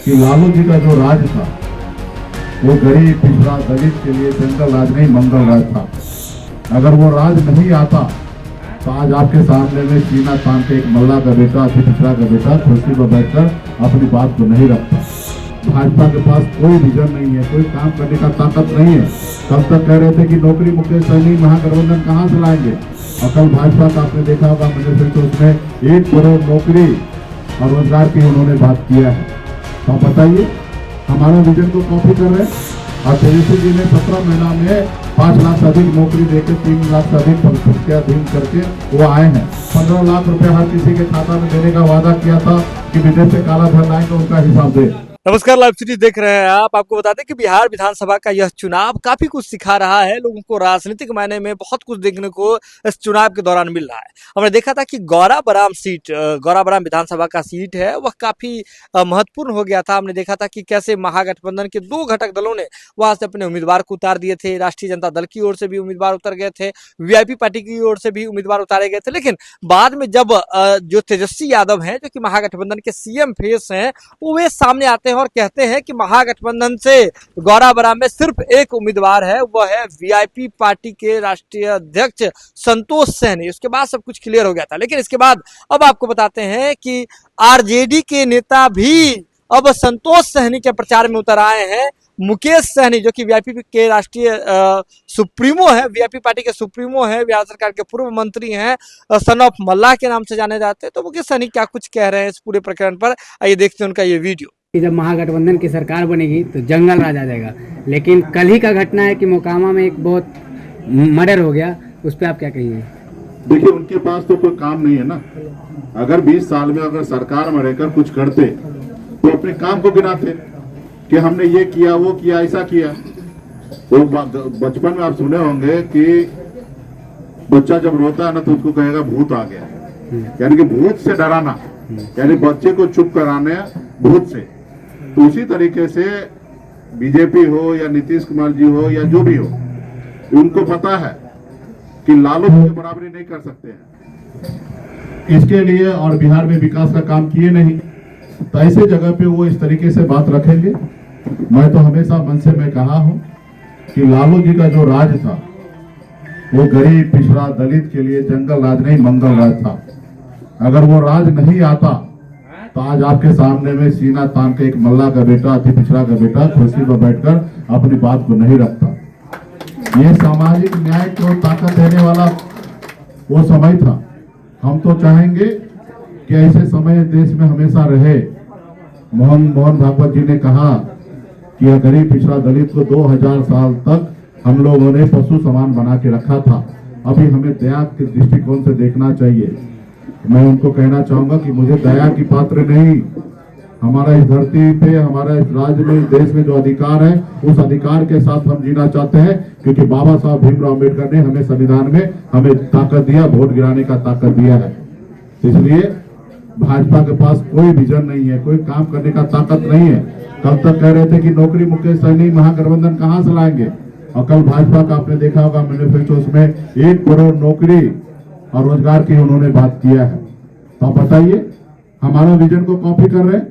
कि लालू जी का जो राज था वो गरीब पिछड़ा दलित के लिए जंगल राज नहीं मंगल राज था। अगर वो राज नहीं आता तो आज आपके सामने में सीना तान के एक मल्ला का बेटा अति पिछड़ा का बेटा कुर्सी पर बैठकर अपनी बात को नहीं रखता। भाजपा के पास कोई विजन नहीं है, कोई काम करने का ताकत नहीं है। कब तक कह रहे थे कि नौकरी मुकेश सहनी महागठबंधन कहाँ से लाएंगे, और कल भाजपा का आपने देखा होगा मैनिफेस्टो उसमें 1 करोड़ नौकरी और रोजगार की उन्होंने बात किया है। तो आप बताइए हमारा विजन को कॉपी कर रहे हैं। और तेजस्वी जी ने 17 महीना में 5 लाख से अधिक नौकरी देकर 3 लाख से अधिक अधीन करके वो आए हैं। 15 लाख रुपए हर किसी के खाता में देने का वादा किया था कि विदेश से काला धन लाएंगे, उनका हिसाब दे। नमस्कार, लाइव सीरीज देख रहे हैं आप। आपको बता दें कि बिहार विधानसभा का यह चुनाव काफी कुछ सिखा रहा है। लोगों को राजनीतिक मायने में बहुत कुछ देखने को इस चुनाव के दौरान मिल रहा है। हमने देखा था कि गौराबराम विधानसभा का सीट है वह काफी महत्वपूर्ण हो गया था। हमने देखा था कि कैसे महागठबंधन के 2 घटक दलों ने वहां से अपने उम्मीदवार को उतार दिए थे। राष्ट्रीय जनता दल की ओर से भी उम्मीदवार उतर गए थे, वीआईपी पार्टी की ओर से भी उम्मीदवार उतारे गए थे। लेकिन बाद में जब जो तेजस्वी यादव है जो कि महागठबंधन के सीएम फेस हैं, वे सामने आते हैं और कहते हैं कि महागठबंधन से गौराबराम में सिर्फ एक उम्मीदवार है, वह है वीआईपी पार्टी के राष्ट्रीय अध्यक्ष संतोष सहनी। उसके बाद सब कुछ क्लियर हो गया था। लेकिन इसके बाद अब आपको बताते हैं कि आरजेडी के नेता भी अब संतोष सहनी के प्रचार में उतर आए हैं। मुकेश सहनी जो कि वीआईपी के राष्ट्रीय सुप्रीमो है, वीआईपी पार्टी के सुप्रीमो है, बिहार सरकार के पूर्व मंत्री हैं, सन ऑफ मल्ला के नाम से जाने जाते हैं। तो मुकेश सहनी क्या कुछ कह रहे हैं इस पूरे प्रकरण पर, आइए देखते हैं उनका ये वीडियो। कि जब महागठबंधन की सरकार बनेगी तो जंगल राज आ जाएगा। लेकिन कल ही का घटना है कि मोकामा में एक बहुत मर्डर हो गया, उस पर आप क्या कहिए? देखिए उनके पास तो कोई काम नहीं है ना। अगर 20 साल में अगर सरकार में रहकर कुछ करते तो अपने काम को गिनाते कि हमने ये किया वो किया ऐसा किया। वो बचपन में आप सुने होंगे कि बच्चा जब रोता है ना तो उसको कहेगा भूत आ गया, यानी कि भूत से डराना, यानी बच्चे को चुप कराने भूत से। तो उसी तरीके से बीजेपी हो या नीतीश कुमार जी हो या जो भी हो, उनको पता है कि लालू की बराबरी नहीं कर सकते हैं इसके लिए, और बिहार में विकास का काम किए नहीं, तो ऐसे जगह पे वो इस तरीके से बात रखेंगे। मैं तो हमेशा मन से मैं कहा हूं कि लालू जी का जो राज था वो गरीब पिछड़ा दलित के लिए जंगल राज नहीं मंगल राज था। अगर वो राज नहीं आता तो आज आपके सामने में सीना तान के एक मल्ला का बेटा अति पिछड़ा का बेटा कुर्सी पर बैठकर अपनी बात को नहीं रखता। ये सामाजिक न्याय को ताकत देने वाला वो समय था। हम तो चाहेंगे कि ऐसे समय देश में हमेशा रहे। मोहन भागवत जी ने कहा कि गरीब पिछड़ा दलित को 2000 साल तक हम लोगों ने पशु समान बना के रखा था। अभी हमें दया के दृष्टिकोण से देखना चाहिए। मैं उनको कहना चाहूंगा कि मुझे दया की पात्र नहीं, हमारा इस धरती पे, हमारा इस राज्य में, इस देश में जो अधिकार है उस अधिकार के साथ हम जीना चाहते हैं, क्योंकि बाबा साहब भीमराव अम्बेडकर ने हमें संविधान में हमें ताकत दिया, वोट गिराने का ताकत दिया है। इसलिए भाजपा के पास कोई विजन नहीं है, कोई काम करने का ताकत नहीं है। कब तक कह रहे थे कि नौकरी मुकेश सहनी महागठबंधन कहाँ से लाएंगे, और कल भाजपा का आपने देखा होगा मैनिफेस्टो उसमें 1 करोड़ नौकरी और रोजगार की उन्होंने बात किया है। तो आप बताइए हमारा विजन को कॉपी कर रहे हैं।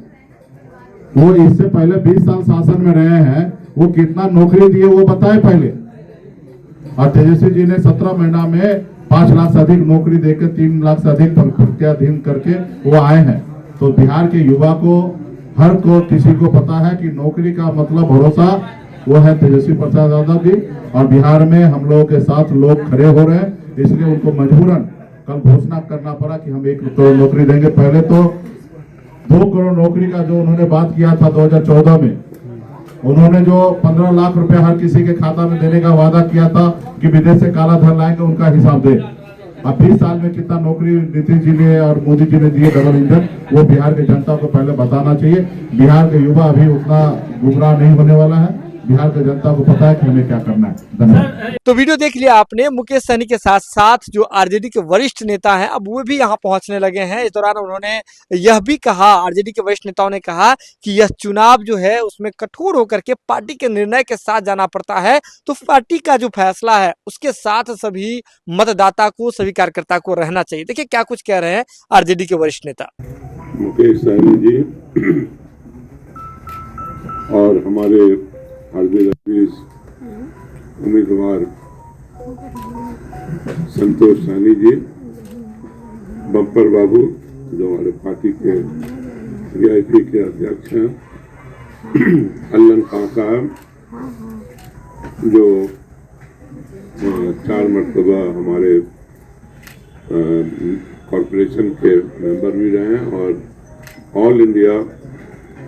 वो इससे पहले 20 साल शासन में रहे हैं, वो कितना नौकरी दिए वो बताए पहले। और तेजस्वी जी ने 17 महीना में 5 लाख से अधिक नौकरी देकर 3 लाख से अधिक अधीन करके वो आए हैं। तो बिहार के युवा को, हर को, किसी को पता है कि नौकरी का मतलब भरोसा वो है तेजस्वी प्रसाद यादव जी। और बिहार में हम लोगों के साथ लोग खड़े हो रहे हैं, इसलिए उनको मजबूरन कल घोषणा करना पड़ा कि हम 1 करोड़ नौकरी देंगे। पहले तो 2 करोड़ नौकरी का जो उन्होंने बात किया था 2014 में, उन्होंने जो 15 लाख रुपए हर किसी के खाता में देने का वादा किया था कि विदेश से काला धन लाएंगे, उनका हिसाब दे। अब 20 साल में कितना नौकरी नीतीश जी ने और मोदी जी ने दिए डबल इंजन, वो बिहार की जनता को पहले बताना चाहिए। बिहार के युवा अभी उतना गुमराह नहीं होने वाला है। बिहार की जनता को पता है कि हमें क्या करना है। धन्यवाद। तो वीडियो देख लिया आपने। मुकेश सहनी के साथ साथ जो आरजेडी के वरिष्ठ नेता हैं अब वो भी यहाँ पहुंचने लगे हैं। इस दौरान उन्होंने यह भी कहा, आरजेडी के वरिष्ठ नेताओं ने कहा कि यह चुनाव जो है उसमें कठोर होकर के पार्टी के निर्णय के साथ जाना पड़ता है। तो पार्टी का जो फैसला है उसके साथ सभी मतदाता को, सभी कार्यकर्ता को रहना चाहिए। देखिए क्या कुछ कह रहे हैं आरजेडी के वरिष्ठ नेता। मुकेश सहनी जी और हमारे हार्दिक अजीज उम्मीदवार संतोष साहनी जी, बम्पर बाबू जो हमारे पार्टी के वीआईपी के अध्यक्ष हैं, अल्लन खान साहब जो 4 मरतबा हमारे कॉरपोरेशन के मेंबर भी रहे हैं, और ऑल इंडिया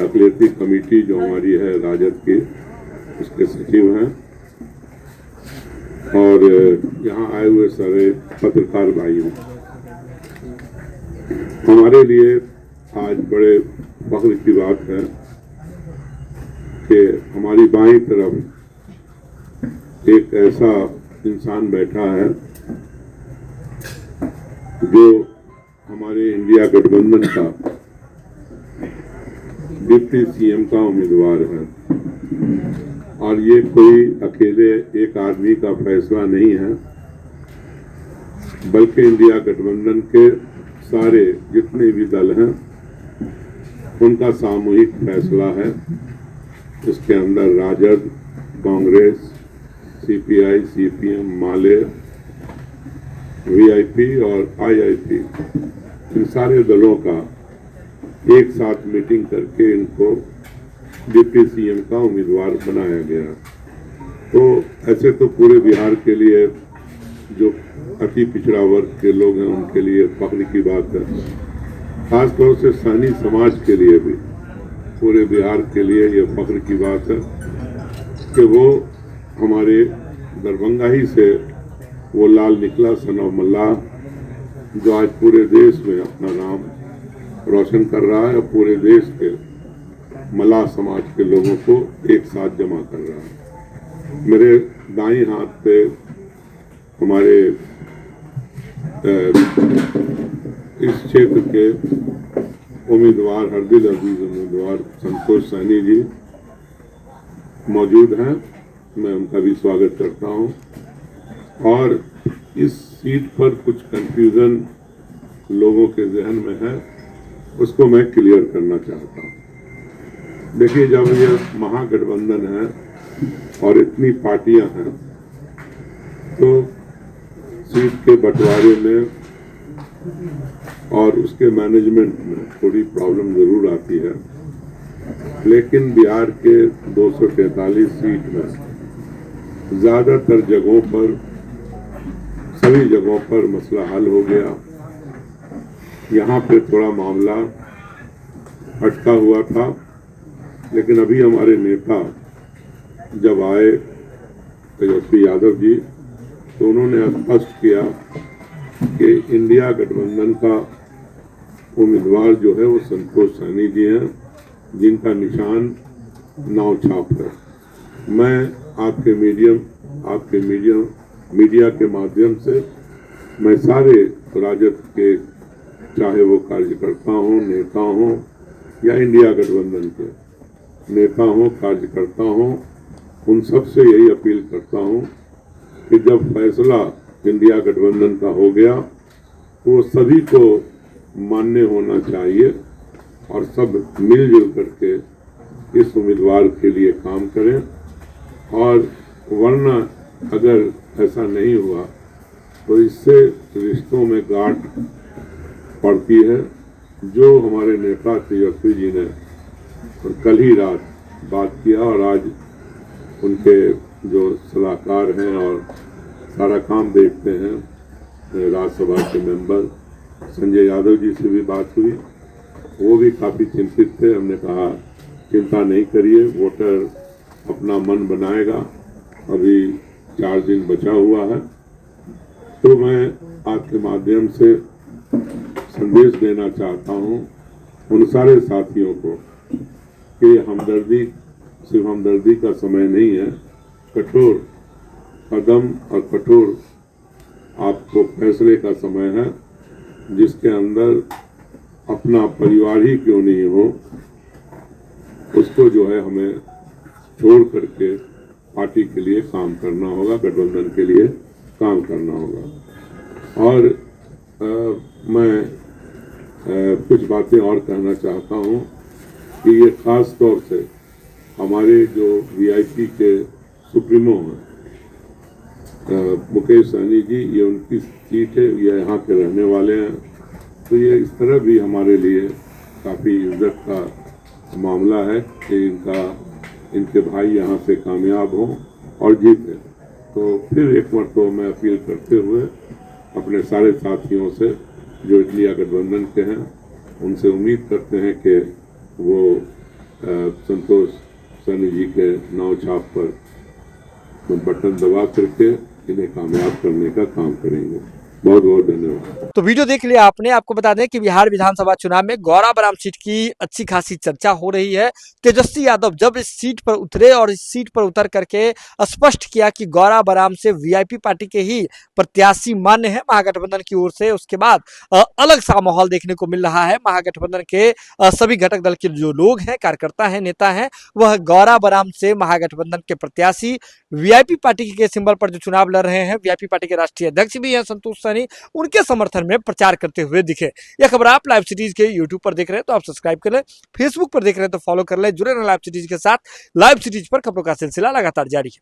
अथलेटिक कमेटी जो हमारी है राजद की, उसके सचिव हैं, और यहाँ आए हुए सारे पत्रकार भाइयों, हमारे लिए आज बड़े फख्र की बात है कि हमारी बाईं तरफ एक ऐसा इंसान बैठा है जो हमारे इंडिया गठबंधन का डिप्टी सीएम का उम्मीदवार है, और ये कोई अकेले एक आदमी का फैसला नहीं है, बल्कि इंडिया गठबंधन के सारे जितने भी दल हैं उनका सामूहिक फैसला है। इसके अंदर राजद, कांग्रेस, सीपीआई, सीपीएम, माले, वीआईपी और आईआईपी, इन सारे दलों का एक साथ मीटिंग करके इनको डिप्टी सीएम का उम्मीदवार बनाया गया। तो ऐसे तो पूरे बिहार के लिए जो अति पिछड़ा वर्ग के लोग हैं उनके लिए फख्र की बात है, खासतौर से सानी समाज के लिए भी, पूरे बिहार के लिए ये फख्र की बात है कि वो हमारे दरभंगा ही से वो लाल निकला सन ऑफ मल्लाह, जो आज पूरे देश में अपना नाम रोशन कर रहा है और पूरे देश के मल्लाह समाज के लोगों को एक साथ जमा कर रहा है। मेरे दाईं हाथ पे हमारे इस क्षेत्र के उम्मीदवार, हरदिल अजीज उम्मीदवार संतोष साहनी जी मौजूद हैं, मैं उनका भी स्वागत करता हूं। और इस सीट पर कुछ कंफ्यूजन लोगों के जहन में है, उसको मैं क्लियर करना चाहता हूं। देखिए, जब ये महागठबंधन है और इतनी पार्टियां हैं, तो सीट के बंटवारे में और उसके मैनेजमेंट में थोड़ी प्रॉब्लम जरूर आती है, लेकिन बिहार के 243 सीट में ज्यादातर जगहों पर, सभी जगहों पर मसला हल हो गया। यहाँ पे थोड़ा मामला अटका हुआ था, लेकिन अभी हमारे नेता जब आए तेजस्वी यादव जी, तो उन्होंने स्पष्ट किया कि इंडिया गठबंधन का उम्मीदवार जो है वो संतोष साहनी जी हैं, जिनका निशान नाव छाप है। मैं आपके मीडिया के माध्यम से मैं सारे राजद के, चाहे वो कार्यकर्ता हों, नेता हों, या इंडिया गठबंधन के नेता हों, कार्यकर्ता हों, उन सब से यही अपील करता हूं कि जब फैसला इंडिया गठबंधन का हो गया तो वो सभी को मान्य होना चाहिए और सब मिलजुल करके इस उम्मीदवार के लिए काम करें। और वरना अगर ऐसा नहीं हुआ तो इससे रिश्तों में गांठ पड़ती है, जो हमारे नेता तेजस्वी जी ने और कल ही रात बात किया, और आज उनके जो सलाहकार हैं और सारा काम देखते हैं राज्यसभा के मेंबर संजय यादव जी से भी बात हुई, वो भी काफ़ी चिंतित थे। हमने कहा चिंता नहीं करिए, वोटर अपना मन बनाएगा, अभी 4 दिन बचा हुआ है। तो मैं आपके माध्यम से संदेश देना चाहता हूं उन सारे साथियों को कि हमदर्दी सिर्फ हमदर्दी का समय नहीं है, कठोर कदम और कठोर आपको फैसले का समय है, जिसके अंदर अपना परिवार ही क्यों नहीं हो, उसको जो है हमें छोड़ करके पार्टी के लिए काम करना होगा, गठबंधन के लिए काम करना होगा। और मैं कुछ बातें और कहना चाहता हूं कि ये खास तौर से हमारे जो वीआईपी के सुप्रीमो हैं मुकेश सहनी जी, ये उनकी सीट है, ये यहाँ के रहने वाले हैं, तो ये इस तरह भी हमारे लिए काफ़ी इज्जत का मामला है कि इनके भाई यहाँ से कामयाब हों और जीतें। तो फिर एक मरतबा मैं अपील करते हुए अपने सारे साथियों से जो इंडिया गठबंधन के हैं, उनसे उम्मीद करते हैं कि वो संतोष सहनी जी के नाव छाप पर बटन दबा करके इन्हें कामयाब करने का काम करेंगे। बहुत बहुत धन्यवाद। तो वीडियो देख लिया आपने। आपको बता दें कि बिहार विधानसभा चुनाव में गौरा बराम सीट की अच्छी खासी चर्चा हो रही है। तेजस्वी यादव जब इस सीट पर उतरे और इस सीट पर उतर करके स्पष्ट किया कि गौरा बराम से वीआईपी पार्टी के ही प्रत्याशी मान्य है महागठबंधन की ओर से, उसके बाद अलग सा माहौल देखने को मिल रहा है। महागठबंधन के सभी घटक दल के जो लोग हैं, कार्यकर्ता हैं, नेता हैं, वह गौरा बराम से महागठबंधन के प्रत्याशी वीआईपी पार्टी के सिंबल पर जो चुनाव लड़ रहे हैं, वीआईपी पार्टी के राष्ट्रीय अध्यक्ष भी हैं संतोष सहनी, उनके समर्थन में प्रचार करते हुए दिखे। यह खबर आप लाइव सिटीज के यूट्यूब पर देख रहे हैं तो आप सब्सक्राइब कर लें, फेसबुक पर देख रहे हैं तो फॉलो कर लें, जुड़े रहें लाइव सिटीज के साथ। लाइव सिटीज पर खबरों का सिलसिला लगातार जारी है।